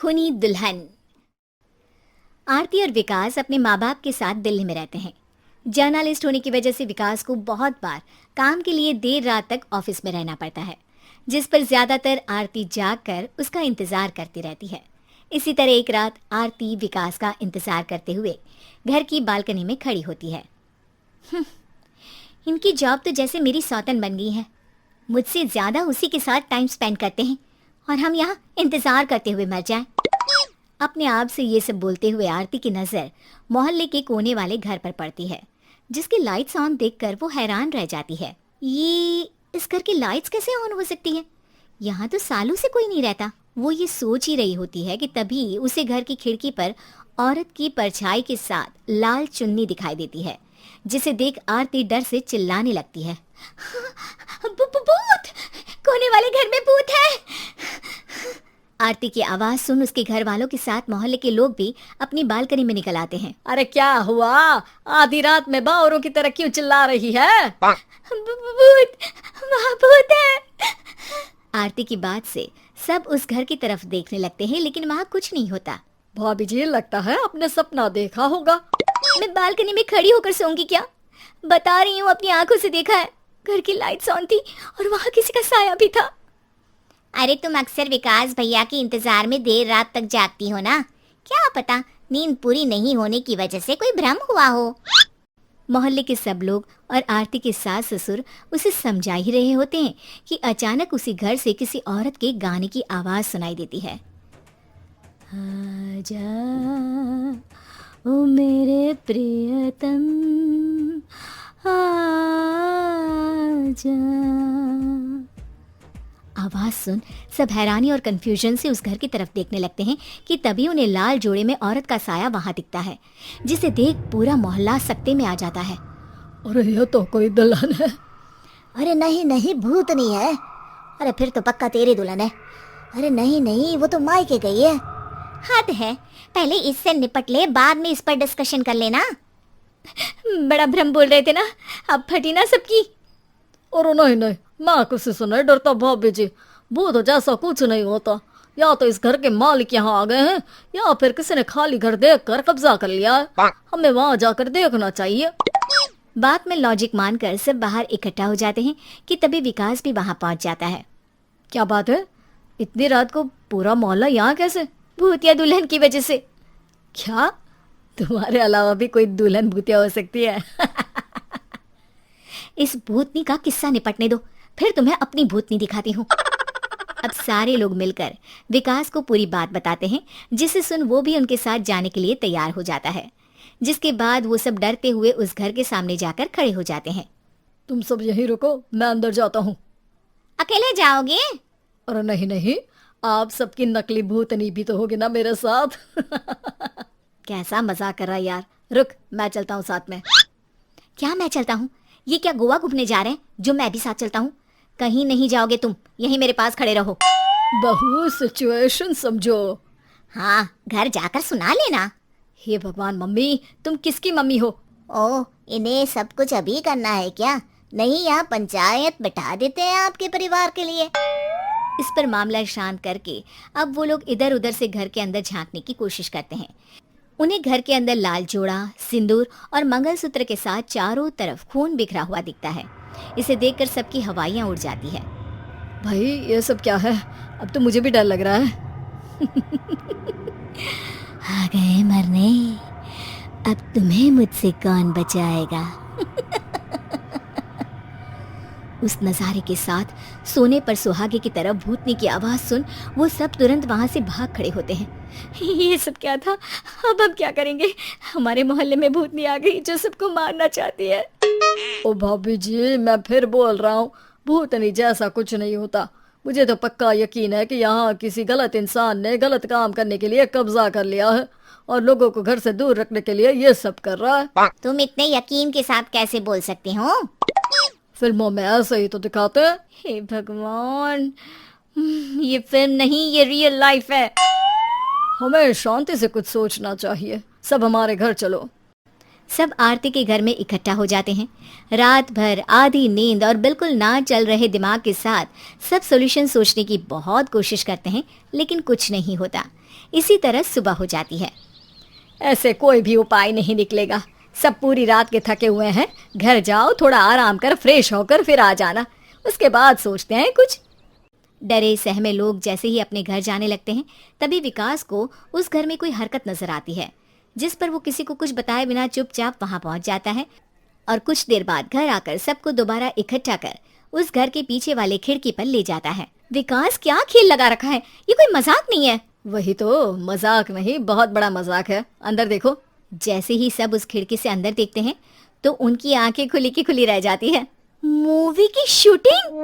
खूनी दुल्हन। आरती और विकास अपने माँ बाप के साथ दिल्ली में रहते हैं। जर्नलिस्ट होने की वजह से विकास को बहुत बार काम के लिए देर रात तक ऑफिस में रहना पड़ता है, जिस पर ज्यादातर आरती जागकर उसका इंतजार करती रहती है। इसी तरह एक रात आरती विकास का इंतजार करते हुए घर की बालकनी में खड़ी होती है। इनकी जॉब तो जैसे मेरी सौतन बन गई है। मुझसे ज्यादा उसी के साथ टाइम स्पेंड करते हैं और हम यहाँ इंतजार करते हुए मर जाएं। अपने आप से ये सब बोलते हुए आरती की नजर मोहल्ले के कोने वाले घर पर पड़ती है, जिसकी लाइट्स ऑन देखकर वो हैरान रह जाती है। ये इस घर की लाइट्स कैसे ऑन हो सकती है? यहाँ तो सालों से कोई नहीं रहता। वो ये सोच ही रही होती है कि तभी उसे घर की खिड़की पर औरत की परछाई के साथ लाल चुन्नी दिखाई देती है, जिसे देख आरती डर से चिल्लाने लगती है। भूत! कोने वाले घर में भूत है! आरती की आवाज सुन उसके घर वालों के साथ मोहल्ले के लोग भी अपनी बालकनी में निकल आते हैं। अरे क्या हुआ? आधी रात में बावरों की तरह क्यों चिल्ला रही है? भूत! वहाँ भूत है! आरती की बात से सब उस घर की तरफ देखने लगते हैं, लेकिन वहाँ कुछ नहीं होता। भाभी जी, लगता है आपने सपना देखा होगा। मैं बालकनी में खड़ी होकर सोऊंगी क्या? बता रही हूँ, अपनी आंखों से देखा है। घर की लाइट्स ऑन थी और वहाँ किसी का साया भी था। अरे तुम अक्सर विकास भैया के इंतजार में देर रात तक जागती हो ना, क्या पता नींद पूरी नहीं होने की वजह से कोई भ्रम हुआ हो। मोहल्ले के सब लोग और आरती के सास ससुर उसे समझा ही रहे होते हैं कि अचानक उसी घर से किसी औरत के गाने की आवाज सुनाई देती है। आजा ओ मेरे प्रियतम आजा। आवाज सुन सब हैरानी और कंफ्यूजन से उस घर की तरफ देखने लगते हैं कि तभी उन्हें लाल जोड़े में औरत का साया वहां दिखता है, जिसे देख पूरा मोहल्ला सकते में आ जाता है। अरे ये तो कोई दुल्हन है। अरे नहीं नहीं, भूत नहीं है। अरे फिर तो पक्का तेरी दुल्हन है। अरे नहीं नहीं, वो तो मायके गई है। हद है, पहले इससे निपट ले, बाद में इस पर डिस्कशन कर लेना। बड़ा भ्रम बोल रहे थे ना, अब फटी ना सबकी। और नहीं नहीं, मैं किसी से नहीं डरता भाभी जी। भूत जैसा कुछ नहीं होता। या तो इस घर के मालिक यहाँ आ गए हैं, या फिर किसी ने खाली घर देखकर कब्जा कर लिया है। हमें वहाँ जाकर देखना चाहिए। बात में लॉजिक मानकर सब बाहर इकट्ठा हो जाते हैं कि तभी विकास भी वहाँ पहुँच जाता है। क्या बात है? इतनी रात को पूरा मोहल्ला यहाँ कैसे? भूतिया दुल्हन की वजह से। क्या तुम्हारे अलावा भी कोई दुल्हन भूतिया हो सकती है? इस भूतनी का किस्सा निपटने दो, फिर तुम्हें अपनी भूतनी दिखाती हूँ। अब सारे लोग मिलकर विकास को पूरी बात बताते हैं, जिसे सुन वो भी उनके साथ जाने के लिए तैयार हो जाता है। जिसके बाद वो सब डरते हुए उस घर के सामने जाकर खड़े हो जाते हैं। तुम सब यहीं रुको, मैं अंदर जाता हूँ। अकेले जाओगे? अरे नहीं नहीं, आप सबकी नकली भूतनी भी तो होगी ना मेरे साथ। कैसा मजाक कर रहा है यार। रुक, मैं चलता हूँ साथ में। क्या मैं चलता हूँ? ये क्या गोवा घूमने जा रहे हैं जो मैं भी साथ चलता हूँ? कहीं नहीं जाओगे तुम, यहीं मेरे पास खड़े रहो। बहू सिचुएशन समझो। हाँ, घर जाकर सुना लेना। हे भगवान, मम्मी तुम किसकी मम्मी हो? ओ, इन्हें सब कुछ अभी करना है क्या? नहीं, यहाँ पंचायत बैठा देते हैं आपके परिवार के लिए। इस पर मामला शांत करके अब वो लोग इधर उधर से घर के अंदर झांकने की कोशिश करते हैं। उन्हें घर के अंदर लाल जोड़ा, सिंदूर और मंगलसूत्र के साथ चारों तरफ खून बिखरा हुआ दिखता है। इसे देखकर सबकी हवाइयां उड़ जाती है। भाई ये सब क्या है? अब तो मुझे भी डर लग रहा है। आ गए मरने, अब तुम्हें मुझसे कौन बचाएगा? उस नजारे के साथ सोने पर सुहागे की तरफ भूतनी की आवाज सुन वो सब तुरंत वहां से भाग खड़े होते हैं। ये सब क्या था? अब हम क्या करेंगे? हमारे मोहल्ले में भूतनी आ गई जो सबको मारना चाहती है। ओ भाभी जी, मैं फिर बोल रहा हूँ, भूतनी जैसा कुछ नहीं होता। मुझे तो पक्का यकीन है कि यहाँ किसी गलत इंसान ने गलत काम करने के लिए कब्जा कर लिया है और लोगों को घर से दूर रखने के लिए ये सब कर रहा है। तुम इतने यकीन के साथ कैसे बोल सकते हो? फिल्मों में ऐसे ही तो दिखाते हैं। हे भगवान, ये फिल्म नहीं, ये रियल लाइफ है। हमें शांति से कुछ सोचना चाहिए। सब हमारे घर चलो। सब आरती के घर में इकट्ठा हो जाते हैं। रात भर आधी नींद और बिल्कुल ना चल रहे दिमाग के साथ सब सॉल्यूशन सोचने की बहुत कोशिश करते हैं, लेकिन कुछ नहीं होता। इसी तरह सुबह हो जाती है। ऐसे कोई भी उपाय नहीं निकलेगा। सब पूरी रात के थके हुए हैं, घर जाओ, थोड़ा आराम कर, फ्रेश होकर फिर आ जाना, उसके बाद सोचते हैं कुछ। डरे सहमे लोग जैसे ही अपने घर जाने लगते हैं, तभी विकास को उस घर में कोई हरकत नजर आती है, जिस पर वो किसी को कुछ बताए बिना चुपचाप वहां पहुंच जाता है और कुछ देर बाद घर आकर सबको दोबारा इकट्ठा कर उस घर के पीछे वाले खिड़की पर ले जाता है। विकास क्या खेल लगा रखा है, ये कोई मजाक नहीं है। वही तो, मजाक नहीं, बहुत बड़ा मजाक है। अंदर देखो। जैसे ही सब उस खिड़की से अंदर देखते हैं तो उनकी आंखें खुली की खुली रह जाती है। मूवी की शूटिंग!